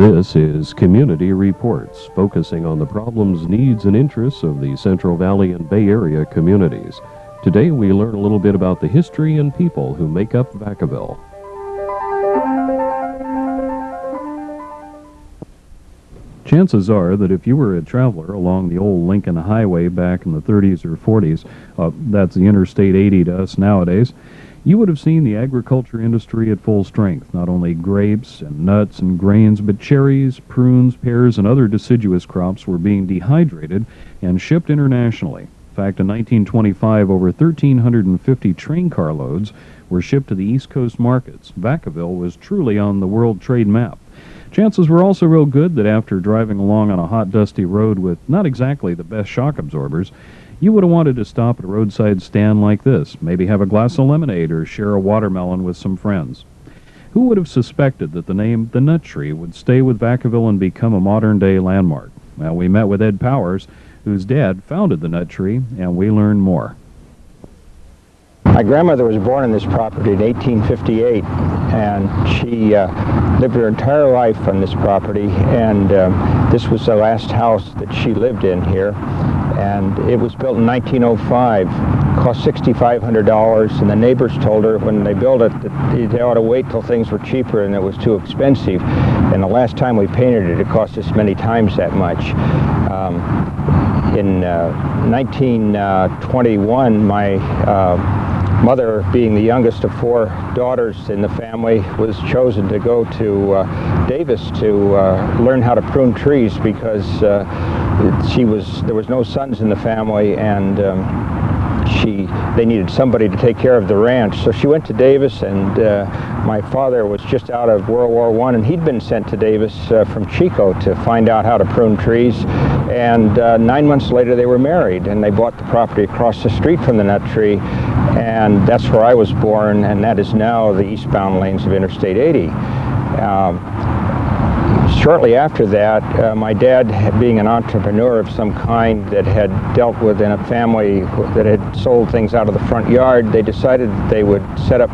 This is Community Reports, focusing on the problems, needs, and interests of the Central Valley and Bay Area communities. Today we learn a little bit about the history and people who make up Vacaville. Chances are that if you were a traveler along the old Lincoln Highway back in the 30s or 40s, that's the Interstate 80 to us nowadays, you would have seen the agriculture industry at full strength. Not only grapes and nuts and grains, but cherries, prunes, pears, and other deciduous crops were being dehydrated and shipped internationally. In fact, in 1925, over 1,350 train carloads were shipped to the East Coast markets. Vacaville was truly on the world trade map. Chances were also real good that after driving along on a hot, dusty road with not exactly the best shock absorbers, you would have wanted to stop at a roadside stand like this, maybe have a glass of lemonade or share a watermelon with some friends. Who would have suspected that the name The Nut Tree would stay with Vacaville and become a modern-day landmark? Well, we met with Ed Powers, whose dad founded The Nut Tree, and we learned more. My grandmother was born on this property in 1858, and she lived her entire life on this property, and this was the last house that she lived in here. And it was built in 1905, cost $6,500, and the neighbors told her when they built it that they ought to wait till things were cheaper and it was too expensive. And the last time we painted it, it cost us many times that much. In 1921, my mother, being the youngest of four daughters in the family, was chosen to go to Davis to learn how to prune trees because there was no sons in the family, and they needed somebody to take care of the ranch. So she went to Davis, and my father was just out of World War I, and he'd been sent to Davis from Chico to find out how to prune trees. And 9 months later they were married, and they bought the property across the street from the Nut Tree, and that's where I was born, and that is now the eastbound lanes of Interstate 80. Shortly after that, my dad, being an entrepreneur of some kind that had dealt with in a family that had sold things out of the front yard, they decided that they would set up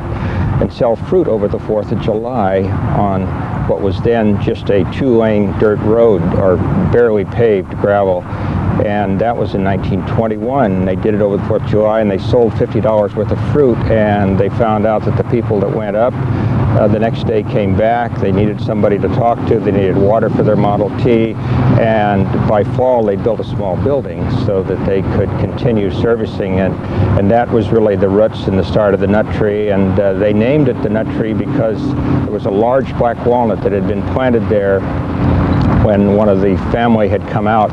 and sell fruit over the 4th of July on what was then just a 2-lane dirt road, or barely paved gravel. And that was in 1921. They did it over the 4th of July, and they sold $50 worth of fruit, and they found out that the people that went up the next day came back. They needed somebody to talk to. They needed water for their Model T, and by fall they built a small building so that they could continue servicing it. And that was really the roots and the start of the Nut Tree, and they named it the Nut Tree because there was a large black walnut that had been planted there when one of the family had come out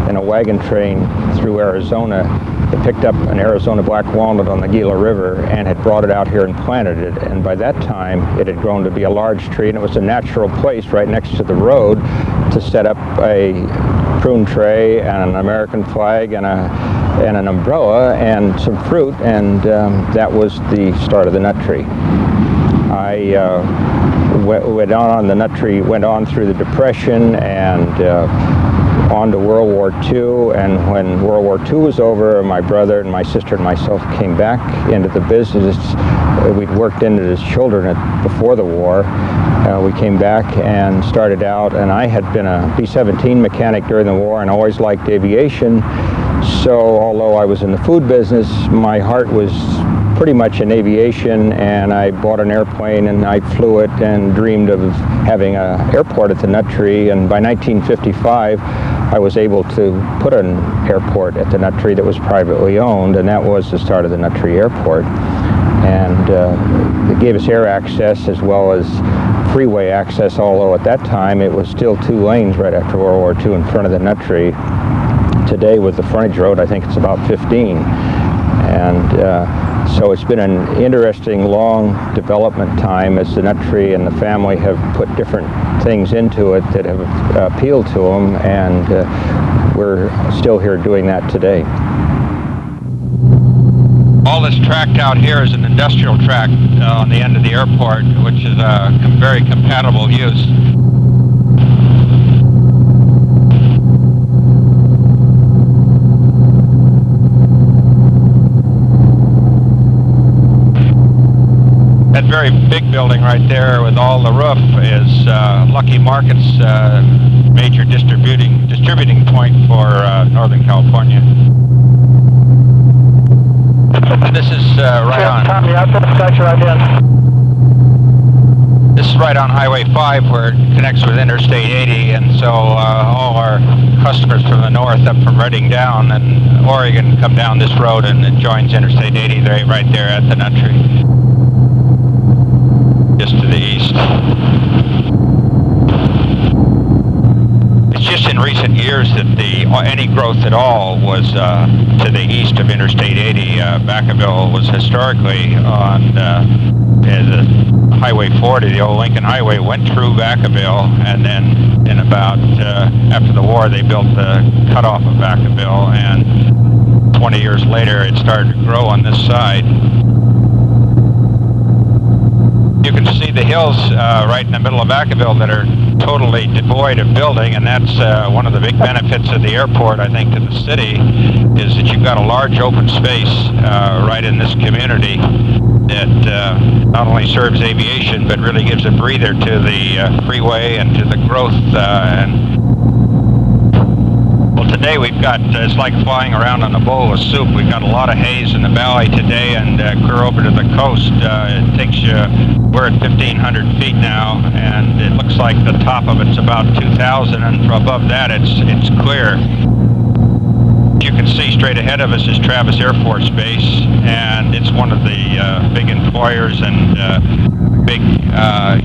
in a wagon train through Arizona. They picked up an Arizona black walnut on the Gila River and had brought it out here and planted it. And by that time, it had grown to be a large tree, and it was a natural place right next to the road to set up a prune tray and an American flag and an umbrella and some fruit, and that was the start of the Nut Tree. I went on, the Nut Tree went on through the Depression and on to World War II, and when World War II was over, my brother and my sister and myself came back into the business. We'd worked in it as children before the war. We came back and started out, and I had been a B-17 mechanic during the war and always liked aviation. So although I was in the food business, my heart was pretty much in aviation, and I bought an airplane and I flew it and dreamed of having an airport at the Nut Tree. And by 1955 I was able to put an airport at the Nut Tree that was privately owned, and that was the start of the Nut Tree Airport. And it gave us air access as well as freeway access, although at that time it was still 2 lanes right after World War II in front of the Nut Tree. Today with the frontage road, I think it's about 15. And so it's been an interesting, long development time as the Nut Tree and the family have put different things into it that have appealed to them, and we're still here doing that today. All this tract out here is an industrial tract on the end of the airport, which is a very compatible use. At very big building right there with all the roof is Lucky Market's major distributing point for Northern California. This is right on. This is right on Highway 5 where it connects with Interstate 80, and so all our customers from the north up from Redding down and Oregon come down this road, and it joins Interstate 80 right there at the nut tree, just to the east. It's just in recent years that any growth at all was to the east of Interstate 80. Vacaville was historically on the Highway 40, the old Lincoln Highway, went through Vacaville, and then in about after the war they built the cutoff of Vacaville, and 20 years later it started to grow on this side. You can see the hills right in the middle of Vacaville that are totally devoid of building, and that's one of the big benefits of the airport, I think, to the city, is that you've got a large open space right in this community that not only serves aviation, but really gives a breather to the freeway and to the growth. Well, today we've got, it's like flying around on a bowl of soup. We've got a lot of haze in the valley today, and clear over to the coast, it takes you, we're at 1,500 feet now, and it looks like the top of it's about 2,000, and from above that it's clear. You can see straight ahead of us is Travis Air Force Base, and it's one of the big employers and big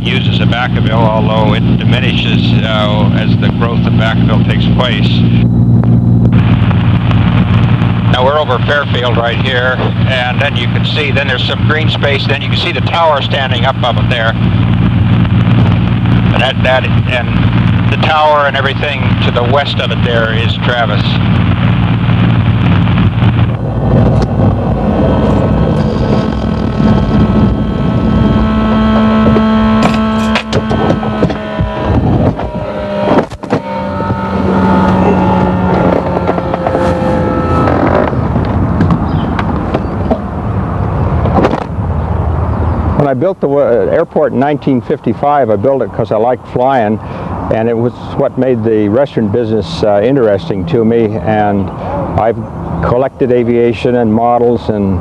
users of Vacaville, although it diminishes as the growth of Vacaville takes place. Now we're over Fairfield right here, and then you can see, then there's some green space, then you can see the tower standing up there. And the tower and everything to the west of it there is Travis. When I built the airport in 1955, I built it because I liked flying, and it was what made the restaurant business interesting to me. And I've collected aviation and models and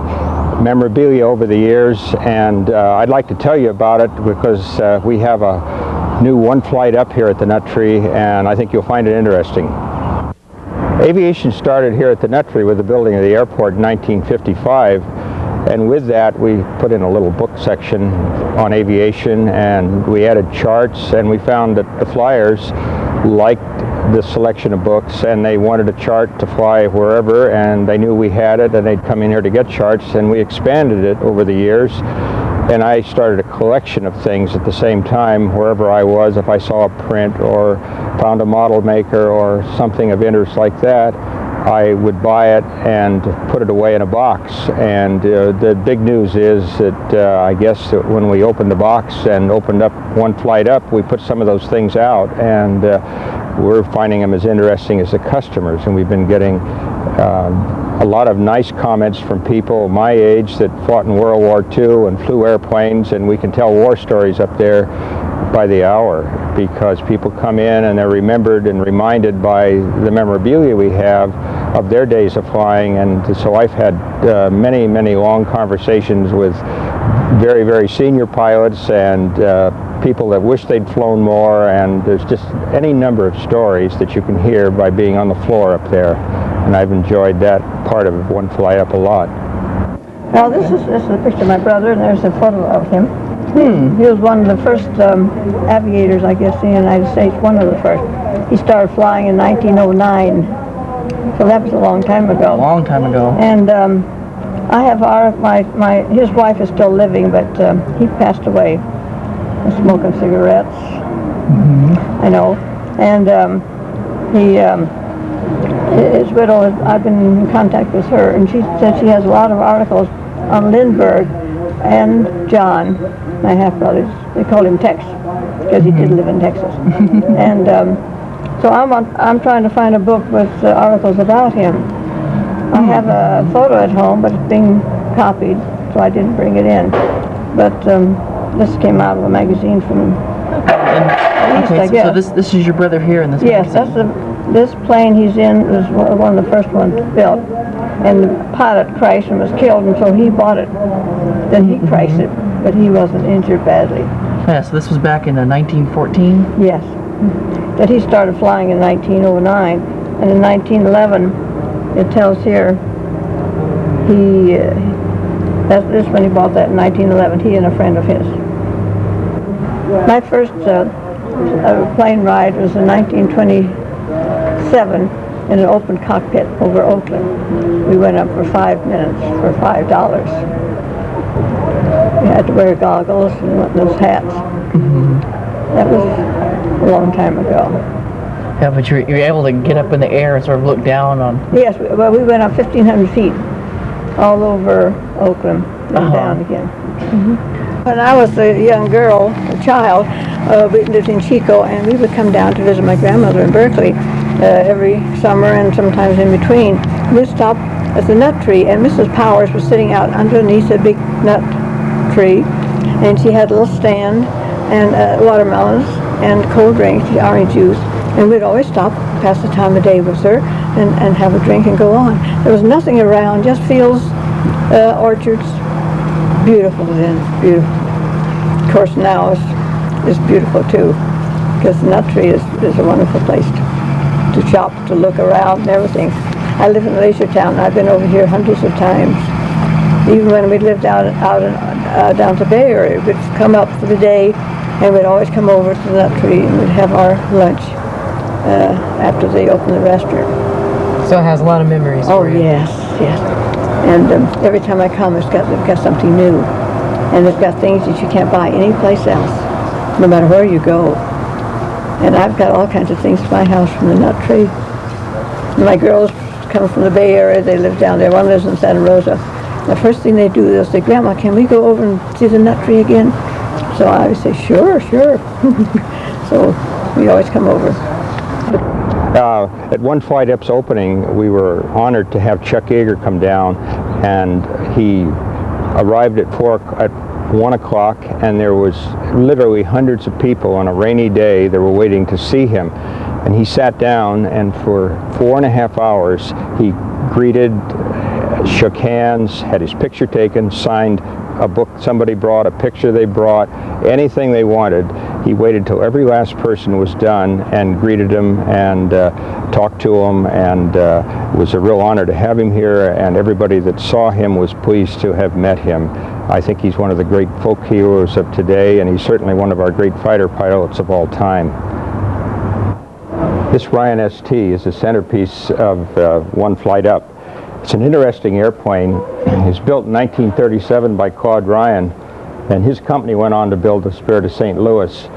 memorabilia over the years, and I'd like to tell you about it because we have a new one flight up here at the Nut Tree, and I think you'll find it interesting. Aviation started here at the Nut Tree with the building of the airport in 1955. And with that, we put in a little book section on aviation, and we added charts, and we found that the flyers liked the selection of books, and they wanted a chart to fly wherever, and they knew we had it, and they'd come in here to get charts, and we expanded it over the years. And I started a collection of things at the same time, wherever I was. If I saw a print or found a model maker or something of interest like that, I would buy it and put it away in a box. And the big news is that I guess that when we opened the box and opened up one flight up, we put some of those things out, and we're finding them as interesting as the customers. And we've been getting a lot of nice comments from people my age that fought in World War II and flew airplanes, and we can tell war stories up there by the hour, because people come in and they're remembered and reminded by the memorabilia we have of their days of flying. And so I've had many, many long conversations with very, very senior pilots and people that wish they'd flown more, and there's just any number of stories that you can hear by being on the floor up there, and I've enjoyed that part of one flight up a lot. Now this is a picture of my brother, and there's a photo of him. He was one of the first aviators, I guess, in the United States, one of the first. He started flying in 1909, so that was a long time ago. A long time ago. And I have his wife is still living, but he passed away smoking cigarettes. I know. And his widow, I've been in contact with her, and she said she has a lot of articles on Lindbergh and John, my half-brothers. They called him Tex, because he did live in Texas. And so I'm trying to find a book with articles about him. I have a photo at home, but it's being copied, so I didn't bring it in. But This came out of a magazine from East, I Okay, guess. so this is your brother here in this Yes, magazine. this plane he's in was one of the first ones built, and the pilot crashed and was killed, and so he bought it. Then he crashed it, but he wasn't injured badly. Yeah, so this was back in 1914. Yes, that he started flying in 1909, and in 1911, it tells here this when he bought that in 1911. He and a friend of his. My first plane ride was in 1927 in an open cockpit over Oakland. We went up for 5 minutes for $5. We had to wear goggles and those hats. That was a long time ago. Yeah, but you're able to get up in the air and sort of look down on. Yes, well, we went up 1,500 feet all over Oakland and down again. When I was a young girl, a child, we lived in Chico, and we would come down to visit my grandmother in Berkeley every summer and sometimes in between. We'd stop at the nut tree, and Mrs. Powers was sitting out underneath a big nut tree, and she had a little stand and watermelons and cold drinks, orange juice, and we'd always stop, pass the time of day with her, and have a drink and go on. There was nothing around, just fields, orchards. Beautiful then, beautiful. Of course now it's beautiful too, because the nut tree is a wonderful place to shop, to look around and everything. I live in Leisure Town. I've been over here hundreds of times. Even when we lived down to the Bay Area, we'd come up for the day, and we'd always come over to the nut tree and we'd have our lunch after they opened the restaurant. So it has a lot of memories Oh for you. yes, yes. And every time I come, they've got something new, and they've got things that you can't buy anyplace else, no matter where you go. And I've got all kinds of things to my house from the nut tree. And my girls come from the Bay Area. They live down there. One lives in Santa Rosa. The first thing they do, they'll say, "Grandma, can we go over and see the nut tree again?" So I would say, "Sure, sure." So we always come over. At one Flight Ep's opening, we were honored to have Chuck Yeager come down, and he arrived at 1 o'clock, and there was literally hundreds of people on a rainy day that were waiting to see him. And he sat down, and for 4.5 hours, he greeted, shook hands, had his picture taken, signed a book somebody brought, a picture they brought, anything they wanted. He waited till every last person was done and greeted them and talked to them, and it was a real honor to have him here, and everybody that saw him was pleased to have met him. I think he's one of the great folk heroes of today, and he's certainly one of our great fighter pilots of all time. This Ryan ST is the centerpiece of One Flight Up. It's an interesting airplane. It was built in 1937 by Claude Ryan, and his company went on to build the Spirit of St. Louis.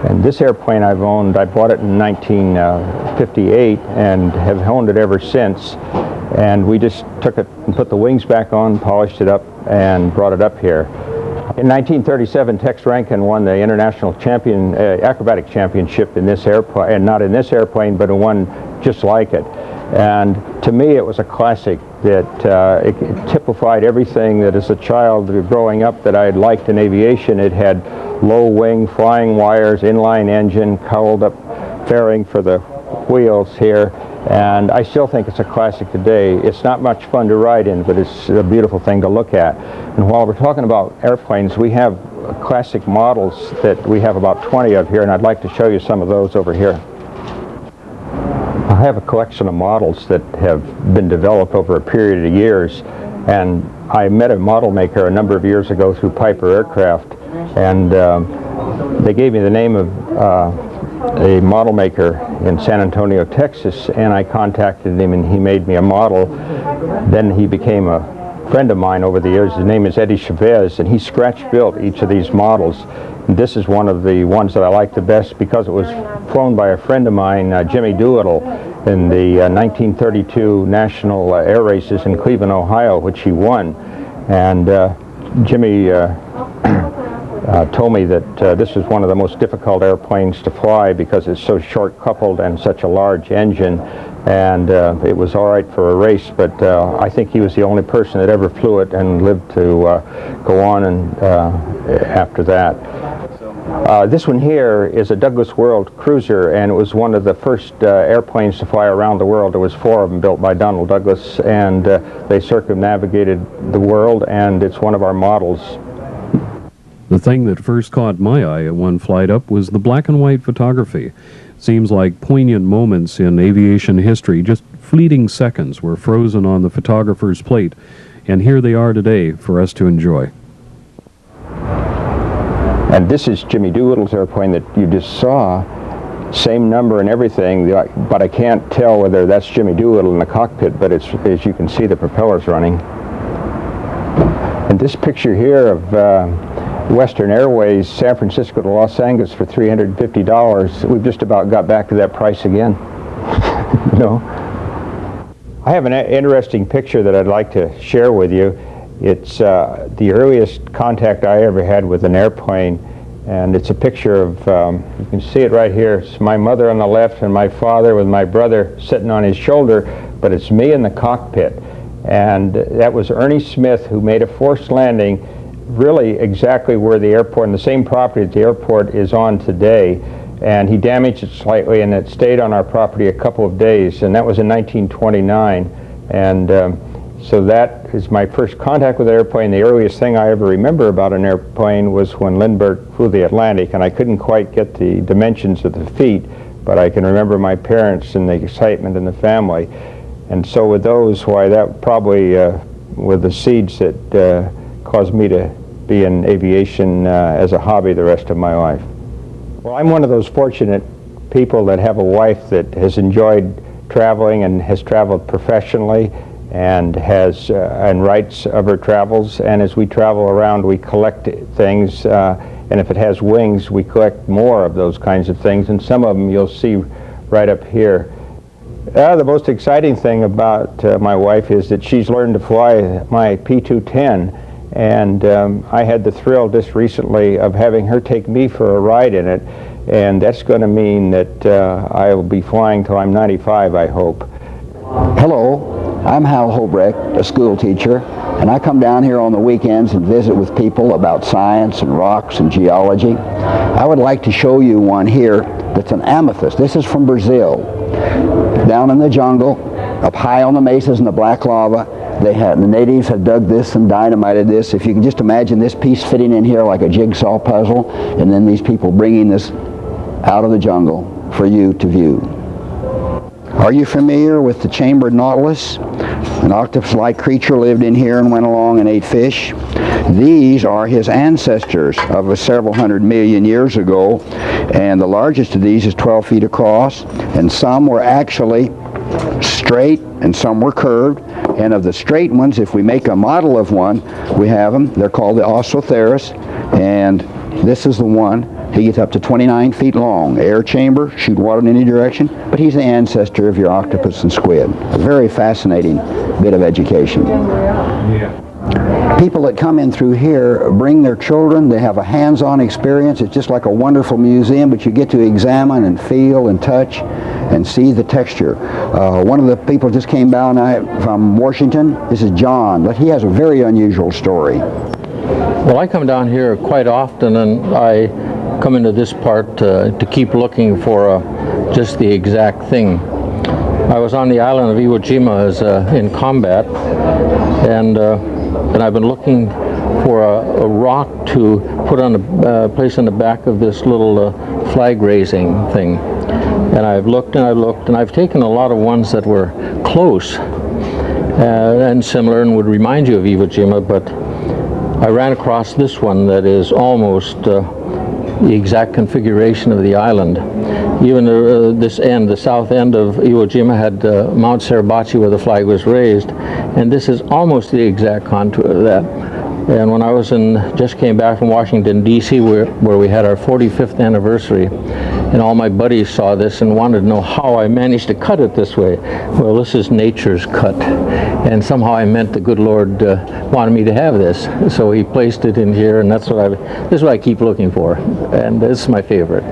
And this airplane I've owned, I bought it in 1958 and have owned it ever since. And we just took it and put the wings back on, polished it up, and brought it up here. In 1937, Tex Rankin won the International Acrobatic Championship in this airplane, and not in this airplane, but in one just like it. And to me, it was a classic that it typified everything that as a child growing up that I had liked in aviation. It had low wing, flying wires, inline engine, cowled up fairing for the wheels here. And I still think it's a classic today. It's not much fun to ride in, but it's a beautiful thing to look at. And while we're talking about airplanes, we have classic models that we have about 20 of here, and I'd like to show you some of those over here. I have a collection of models that have been developed over a period of years, and I met a model maker a number of years ago through Piper Aircraft, and they gave me the name of a model maker in San Antonio, Texas, and I contacted him, and he made me a model. Then he became a friend of mine over the years. His name is Eddie Chavez, and he scratch built each of these models. And this is one of the ones that I like the best because it was flown by a friend of mine, Jimmy Doolittle, in the 1932 National Air Races in Cleveland, Ohio, which he won. And Jimmy told me that this was one of the most difficult airplanes to fly because it's so short coupled and such a large engine, and it was all right for a race, but I think he was the only person that ever flew it and lived to go on and after that. This one here is a Douglas World Cruiser, and it was one of the first airplanes to fly around the world. There was 4 of them built by Donald Douglas, and they circumnavigated the world, and it's one of our models. The thing that first caught my eye at one flight up was the black and white photography. Seems like poignant moments in aviation history, just fleeting seconds, were frozen on the photographer's plate, and here they are today for us to enjoy. And this is Jimmy Doolittle's airplane that you just saw. Same number and everything, but I can't tell whether that's Jimmy Doolittle in the cockpit, but it's, as you can see, the propeller's running. And this picture here of Western Airways, San Francisco to Los Angeles for $350. We've just about got back to that price again. No. I have an interesting picture that I'd like to share with you. It's the earliest contact I ever had with an airplane, and it's a picture of, you can see it right here. It's my mother on the left and my father with my brother sitting on his shoulder, but it's me in the cockpit. And that was Ernie Smith, who made a forced landing really exactly where the airport, and the same property that the airport is on today, and he damaged it slightly, and it stayed on our property a couple of days, and that was in 1929. And so that is my first contact with the airplane. The earliest thing I ever remember about an airplane was when Lindbergh flew the Atlantic, and I couldn't quite get the dimensions of the feet, but I can remember my parents and the excitement in the family. And so with those, why that probably were the seeds that caused me to be in aviation as a hobby the rest of my life. Well, I'm one of those fortunate people that have a wife that has enjoyed traveling and has traveled professionally and has and writes of her travels, and as we travel around we collect things, and if it has wings we collect more of those kinds of things, and some of them you'll see right up here. The most exciting thing about my wife is that she's learned to fly my P210, and I had the thrill just recently of having her take me for a ride in it, and that's going to mean that I will be flying till I'm 95, I hope. Hello, I'm Hal Hobrecht, a school teacher, and I come down here on the weekends and visit with people about science and rocks and geology. I would like to show you one here that's an amethyst. This is from Brazil. Down in the jungle, up high on the mesas and the black lava, the natives had dug this and dynamited this. If you can just imagine this piece fitting in here like a jigsaw puzzle, and then these people bringing this out of the jungle for you to view. Are you familiar with the chambered nautilus? An octopus-like creature lived in here and went along and ate fish. These are his ancestors of several 100 million years ago, and the largest of these is 12 feet across, and some were actually straight and some were curved, and of the straight ones, if we make a model of one, we have them. They're called the Ossotheris, and this is the one. He gets up to 29 feet long, air chamber, shoot water in any direction, but he's the ancestor of your octopus and squid. A very fascinating bit of education. People that come in through here bring their children. They have a hands-on experience. It's just like a wonderful museum, but you get to examine and feel and touch and see the texture. One of the people just came down from Washington. This is John, but he has a very unusual story. Well, I come down here quite often, and I come into this part to keep looking for just the exact thing. I was on the island of Iwo Jima as in combat, and I've been looking for a rock to put on a place on the back of this little flag raising thing. And I've looked and I've looked, and I've taken a lot of ones that were close and similar and would remind you of Iwo Jima, but I ran across this one that is almost the exact configuration of the island. Even this end, the south end of Iwo Jima, had Mount Suribachi where the flag was raised, and this is almost the exact contour of that. And when I just came back from Washington, D.C., where we had our 45th anniversary, and all my buddies saw this and wanted to know how I managed to cut it this way. Well, this is nature's cut, and somehow I meant the good Lord wanted me to have this, so He placed it in here, and this is what I keep looking for, and this is my favorite.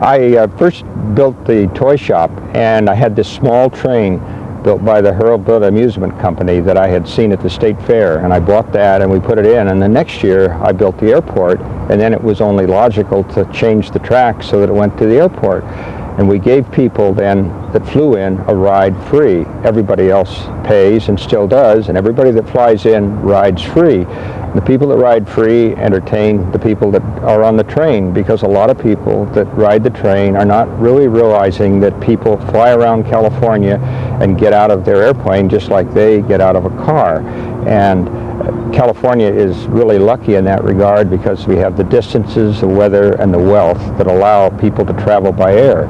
I first built the toy shop, and I had this small train built by the Hurlbut Amusement Company that I had seen at the State Fair, and I bought that and we put it in, and the next year I built the airport, and then it was only logical to change the track so that it went to the airport. And we gave people then that flew in a ride free. Everybody else pays and still does, and everybody that flies in rides free. The people that ride free entertain the people that are on the train, because a lot of people that ride the train are not really realizing that people fly around California and get out of their airplane just like they get out of a car. And California is really lucky in that regard, because we have the distances, the weather, and the wealth that allow people to travel by air.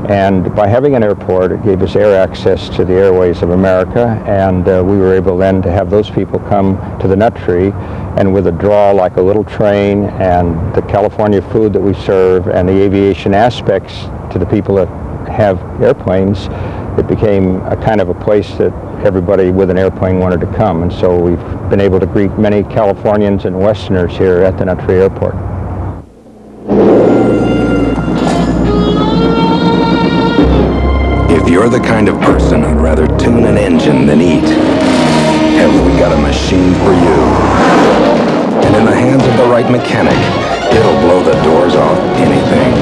And by having an airport, it gave us air access to the airways of America, and we were able then to have those people come to the Nut Tree, and with a draw like a little train and the California food that we serve and the aviation aspects to the people that have airplanes, it became a kind of a place that everybody with an airplane wanted to come. And so we've been able to greet many Californians and Westerners here at the Nut Tree Airport. If you're the kind of person who'd rather tune an engine than eat, have we got a machine for you. And in the hands of the right mechanic, it'll blow the doors off anything.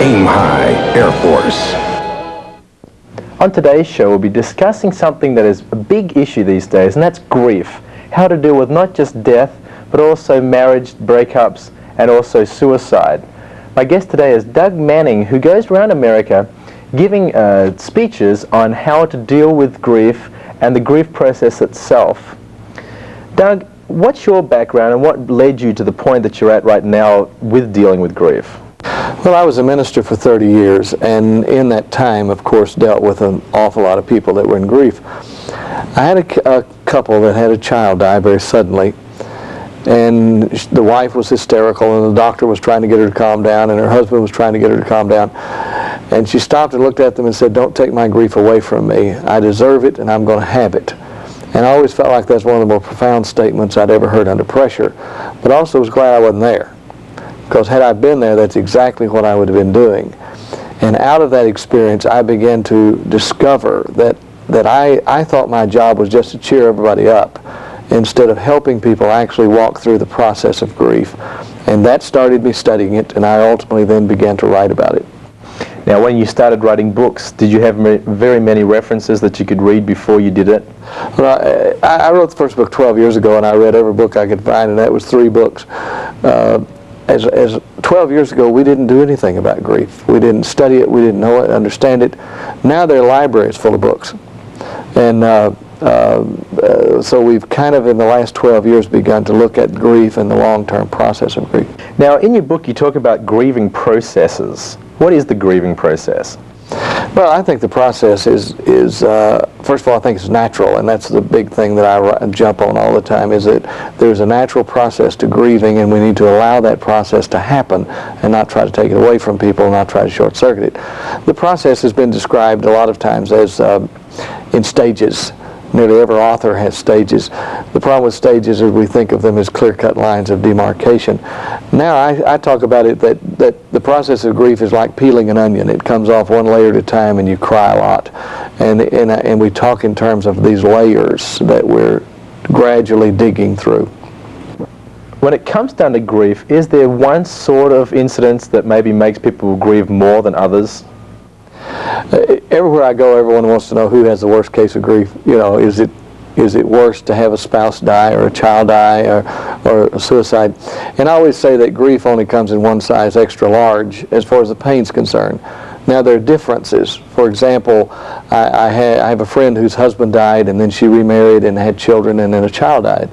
Aim high, Air Force. On today's show, we'll be discussing something that is a big issue these days, and that's grief. How to deal with not just death, but also marriage breakups and also suicide. My guest today is Doug Manning, who goes around America giving speeches on how to deal with grief and the grief process itself. Doug, what's your background and what led you to the point that you're at right now with dealing with grief? Well, I was a minister for 30 years, and in that time, of course, dealt with an awful lot of people that were in grief. I had a couple that had a child die very suddenly, and the wife was hysterical, and the doctor was trying to get her to calm down, and her husband was trying to get her to calm down. And she stopped and looked at them and said, "Don't take my grief away from me. I deserve it, and I'm going to have it." And I always felt like that's one of the more profound statements I'd ever heard under pressure, but also was glad I wasn't there. Because had I been there, that's exactly what I would have been doing. And out of that experience, I began to discover that I thought my job was just to cheer everybody up, instead of helping people actually walk through the process of grief. And that started me studying it, and I ultimately then began to write about it. Now, when you started writing books, did you have very many references that you could read before you did it? Well, I wrote the first book 12 years ago, and I read every book I could find, and that was 3 books. As 12 years ago, we didn't do anything about grief. We didn't study it, we didn't know it, understand it. Now there are libraries full of books. And so we've kind of in the last 12 years begun to look at grief and the long-term process of grief. Now, in your book, you talk about grieving processes. What is the grieving process? Well, I think the process is first of all, I think it's natural, and that's the big thing that I jump on all the time, is that there's a natural process to grieving, and we need to allow that process to happen and not try to take it away from people, not try to short-circuit it. The process has been described a lot of times as in stages. Nearly every author has stages. The problem with stages is we think of them as clear-cut lines of demarcation. Now I talk about it that the process of grief is like peeling an onion. It comes off one layer at a time and you cry a lot. And we talk in terms of these layers that we're gradually digging through. When it comes down to grief, is there one sort of incident that maybe makes people grieve more than others? Everywhere I go, everyone wants to know who has the worst case of grief. You know, is it worse to have a spouse die or a child die or a suicide? And I always say that grief only comes in one size extra large as far as the pain's concerned. Now there are differences. For example, I have a friend whose husband died, and then she remarried and had children, and then a child died.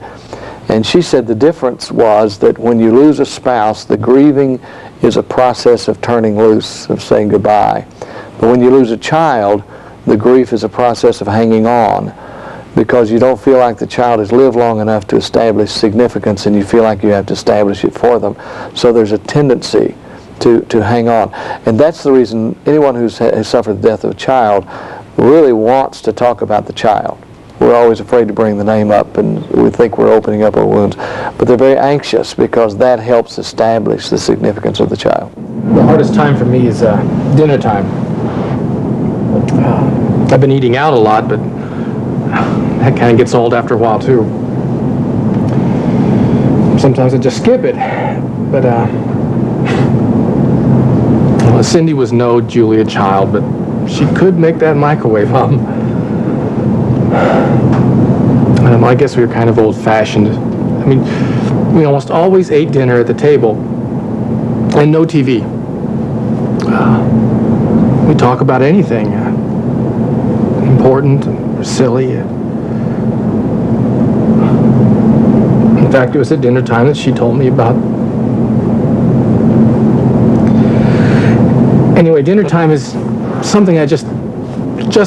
And she said the difference was that when you lose a spouse, the grieving is a process of turning loose, of saying goodbye. But when you lose a child, the grief is a process of hanging on. because you don't feel like the child has lived long enough to establish significance, and you feel like you have to establish it for them. So there's a tendency to hang on. And that's the reason anyone has suffered the death of a child really wants to talk about the child. We're always afraid to bring the name up, and we think we're opening up our wounds. But they're very anxious because that helps establish the significance of the child. The hardest time for me is dinner time. I've been eating out a lot, but that kind of gets old after a while too. Sometimes I just skip it. But well, Cindy was no Julia Child, but she could make that microwave hum. I guess we were kind of old-fashioned. I mean, we almost always ate dinner at the table and no TV. We talk about anything important or silly. In fact, it was at dinner time that she told me about. Anyway, dinner time is something I just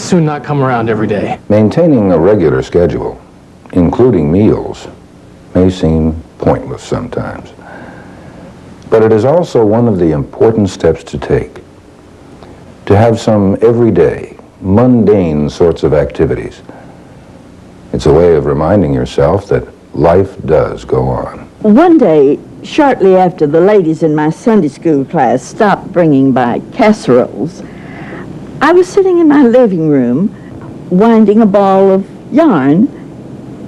soon not come around every day. Maintaining a regular schedule, including meals, may seem pointless sometimes. But it is also one of the important steps to take. To have some everyday, mundane sorts of activities. It's a way of reminding yourself that life does go on. One day, shortly after the ladies in my Sunday school class stopped bringing by casseroles, I was sitting in my living room, winding a ball of yarn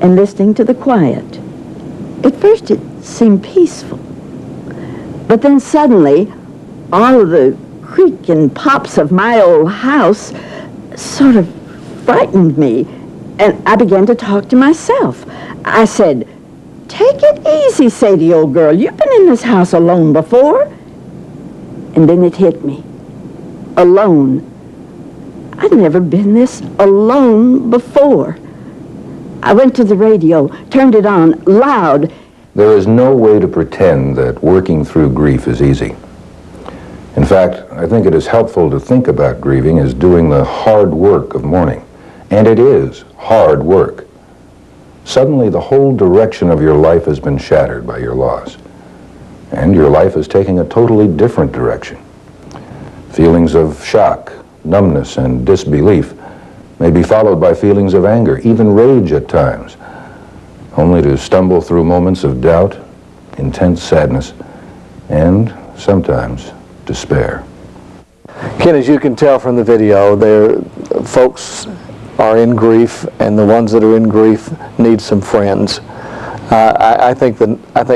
and listening to the quiet. At first it seemed peaceful, but then suddenly all of the creak and pops of my old house sort of frightened me, and I began to talk to myself. I said, "Take it easy, Sadie, old girl. You've been in this house alone before." And then it hit me. Alone. I'd never been this alone before. I went to the radio, turned it on loud. There is no way to pretend that working through grief is easy. In fact, I think it is helpful to think about grieving as doing the hard work of mourning. And it is hard work. Suddenly, the whole direction of your life has been shattered by your loss. And your life is taking a totally different direction. Feelings of shock, numbness, and disbelief may be followed by feelings of anger, even rage at times, only to stumble through moments of doubt, intense sadness, and sometimes despair. Ken, as you can tell from the video, folks are in grief, and the ones that are in grief need some friends. I think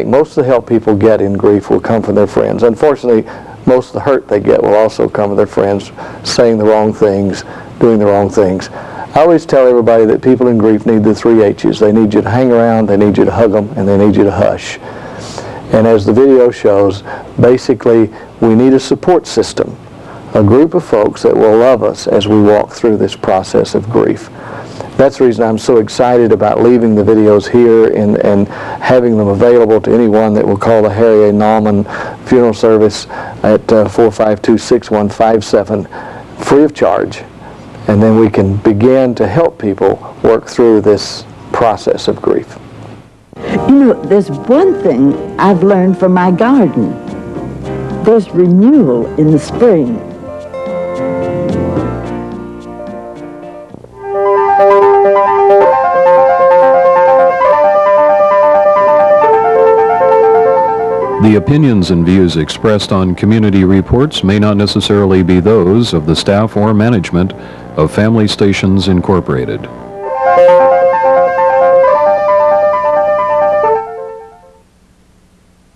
most of the help people get in grief will come from their friends. Unfortunately, most of the hurt they get will also come from their friends saying the wrong things, doing the wrong things. I always tell everybody that people in grief need the 3 H's. They need you to hang around, they need you to hug them, and they need you to hush. And as the video shows, basically we need a support system, a group of folks that will love us as we walk through this process of grief. That's the reason I'm so excited about leaving the videos here and having them available to anyone that will call the Harry A. Nauman funeral service at 452-6157, free of charge. And then we can begin to help people work through this process of grief. You know, there's one thing I've learned from my garden. There's renewal in the spring. The opinions and views expressed on community reports may not necessarily be those of the staff or management of Family Stations Incorporated.